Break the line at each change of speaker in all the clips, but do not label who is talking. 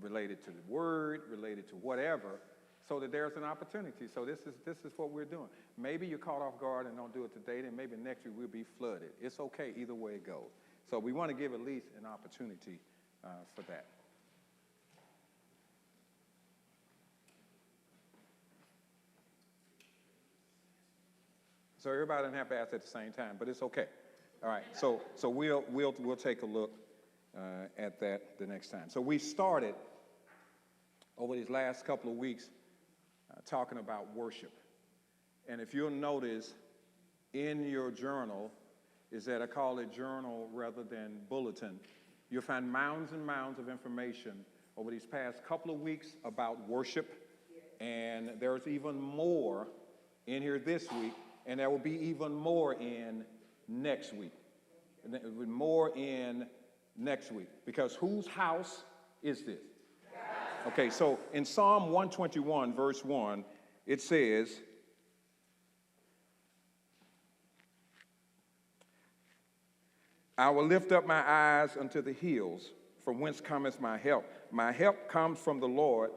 related to the word, related to whatever, so that there's an opportunity. So this is what we're doing. Maybe you're caught off guard and don't do it today, then maybe next week we'll be flooded. It's okay either way it goes. So we want to give at least an opportunity for that. So everybody doesn't have to ask at the same time, but it's okay. All right. So we'll take a look at that the next time. So we started over these last couple of weeks talking about worship. And if you'll notice in your journal, is that I call it journal rather than bulletin, you'll find mounds and mounds of information over these past couple of weeks about worship. And there's even more in here this week, and there will be even more in next week. And there will be more in next week. Because whose house is this? Okay, so in Psalm 121, verse 1, it says, I will lift up my eyes unto the hills, from whence cometh my help. My help comes from the Lord,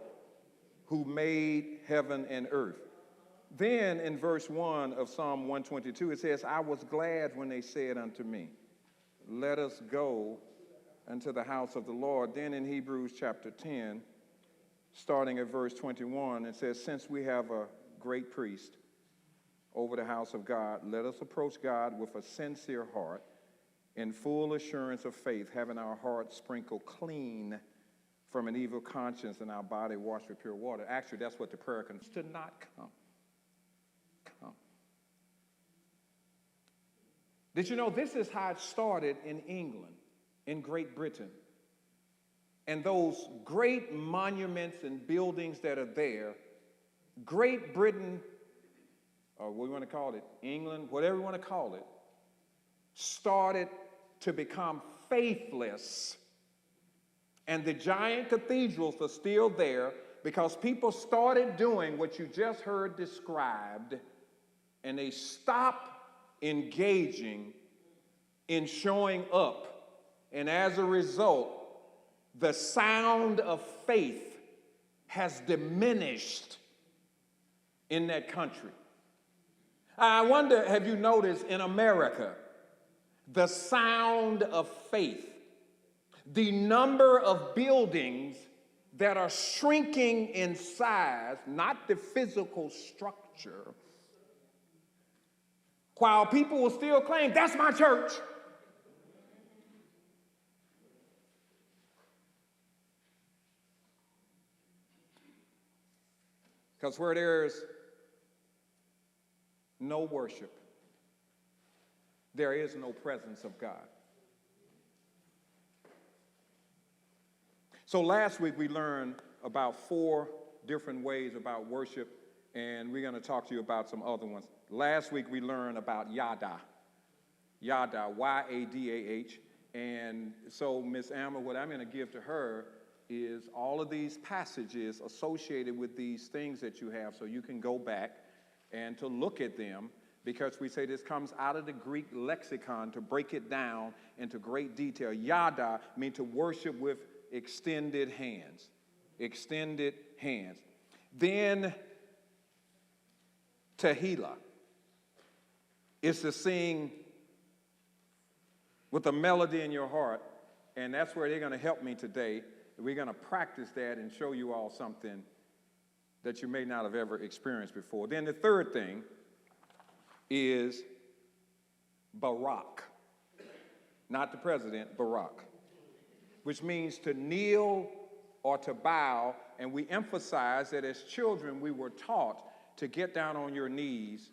who made heaven and earth. Then in verse 1 of Psalm 122, it says, I was glad when they said unto me, let us go unto the house of the Lord. Then in Hebrews chapter 10, starting at verse 21, it says, since we have a great priest over the house of God, let us approach God with a sincere heart, in full assurance of faith, having our hearts sprinkled clean from an evil conscience and our body washed with pure water. Actually, that's what the prayer consists to not come. Come. Did you know this is how it started in England, in Great Britain? And those great monuments and buildings that are there, Great Britain, or what you want to call it, England, whatever you want to call it, started to become faithless. And the giant cathedrals are still there because people started doing what you just heard described, and they stopped engaging in showing up. And as a result, the sound of faith has diminished in that country. I wonder, have you noticed in America, the sound of faith, the number of buildings that are shrinking in size, not the physical structure, while people will still claim, that's my church. Because where there's no worship, there is no presence of God. So last week we learned about 4 different ways about worship, and we're going to talk to you about some other ones. Last week we learned about yada, Y-A-D-A-H, and so Miss Amber, what I'm going to give to her is all of these passages associated with these things that you have, so you can go back and to look at them, because we say this comes out of the Greek lexicon to break it down into great detail. Yada means to worship with extended hands. Extended hands. Then Tehillah is to sing with a melody in your heart, and that's where they're going to help me today. We're going to practice that and show you all something that you may not have ever experienced before. Then the third thing is Barak. Not the president, Barak, which means to kneel or to bow. And we emphasize that as children, we were taught to get down on your knees.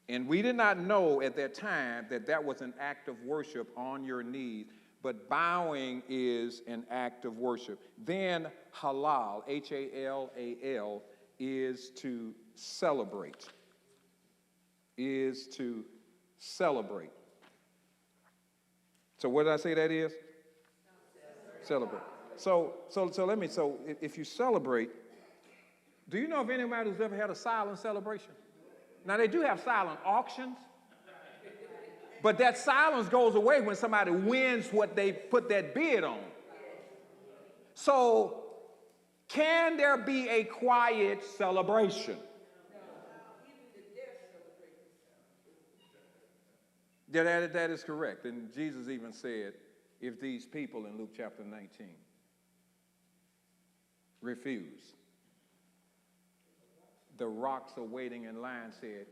And we did not know at that time that that was an act of worship on your knees. But bowing is an act of worship. Then halal, H-A-L-A-L, is to celebrate. Is to celebrate. So what did I say that is? Celebrate. So if you celebrate, do you know if anybody who's ever had a silent celebration? Now they do have silent auctions, but that silence goes away when somebody wins what they put that bid on. So Can there be a quiet celebration? Yeah, that is correct. And Jesus even said, if these people in Luke chapter 19 refuse, the rocks are waiting in line said,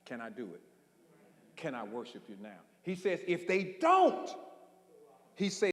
can I do it? Can I worship you now? He says, if they don't, he says,